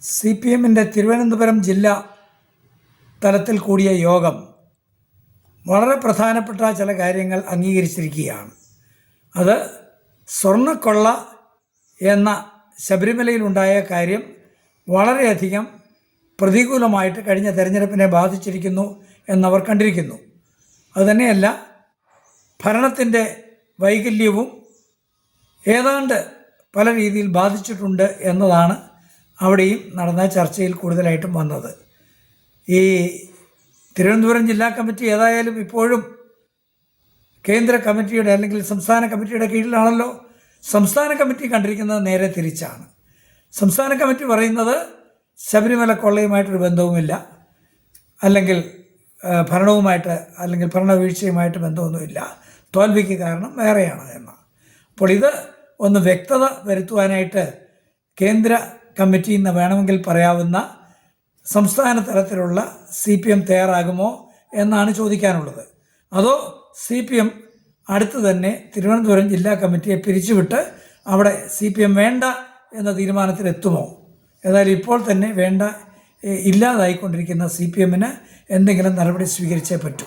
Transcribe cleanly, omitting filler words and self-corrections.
CPM-ൻ്റെ തിരുവനന്തപുരം ജില്ലാ തലത്തിൽ കൂടിയ യോഗം വളരെ പ്രധാനപ്പെട്ട ചില കാര്യങ്ങൾ അംഗീകരിച്ചിരിക്കുകയാണ്. അത് സ്വർണ്ണക്കൊള്ള എന്ന ശബരിമലയിലുണ്ടായ കാര്യം വളരെയധികം പ്രതികൂലമായിട്ട് കഴിഞ്ഞ തെരഞ്ഞെടുപ്പിനെ ബാധിച്ചിരിക്കുന്നു എന്നവർ കണ്ടിരിക്കുന്നു. അതുതന്നെയല്ല, ഭരണത്തിൻ്റെ വൈകല്യവും ഏതാണ്ട് പല രീതിയിൽ ബാധിച്ചിട്ടുണ്ട് എന്നതാണ് അവിടെയും നടന്ന ചർച്ചയിൽ കൂടുതലായിട്ടും വന്നത്. ഈ തിരുവനന്തപുരം ജില്ലാ കമ്മിറ്റി ഏതായാലും ഇപ്പോഴും കേന്ദ്ര കമ്മിറ്റിയുടെ അല്ലെങ്കിൽ സംസ്ഥാന കമ്മിറ്റിയുടെ കീഴിലാണല്ലോ. സംസ്ഥാന കമ്മിറ്റി കണ്ടിരിക്കുന്നത് നേരെ തിരിച്ചാണ്. സംസ്ഥാന കമ്മിറ്റി പറയുന്നത് ശബരിമല കൊള്ളയുമായിട്ടൊരു ബന്ധവുമില്ല, അല്ലെങ്കിൽ ഭരണവുമായിട്ട് അല്ലെങ്കിൽ ഭരണവീഴ്ചയുമായിട്ട് ബന്ധമൊന്നുമില്ല, തോൽവിക്ക് കാരണം വേറെയാണ് എന്ന്. അപ്പോൾ ഇത് ഒന്ന് വ്യക്തത വരുത്തുവാനായിട്ട് കേന്ദ്ര കമ്മിറ്റി എന്ന് വേണമെങ്കിൽ പറയാവുന്ന സംസ്ഥാന തലത്തിലുള്ള CPM തയ്യാറാകുമോ എന്നാണ് ചോദിക്കാനുള്ളത്. അതോ CPM അടുത്ത് തന്നെ തിരുവനന്തപുരം ജില്ലാ കമ്മിറ്റിയെ പിരിച്ചുവിട്ട് അവിടെ CPM വേണ്ട എന്ന തീരുമാനത്തിലെത്തുമോ? ഏതായാലും ഇപ്പോൾ തന്നെ ഇല്ലാതായിക്കൊണ്ടിരിക്കുന്ന CPM-ന് എന്തെങ്കിലും നടപടി സ്വീകരിച്ചേ പറ്റൂ.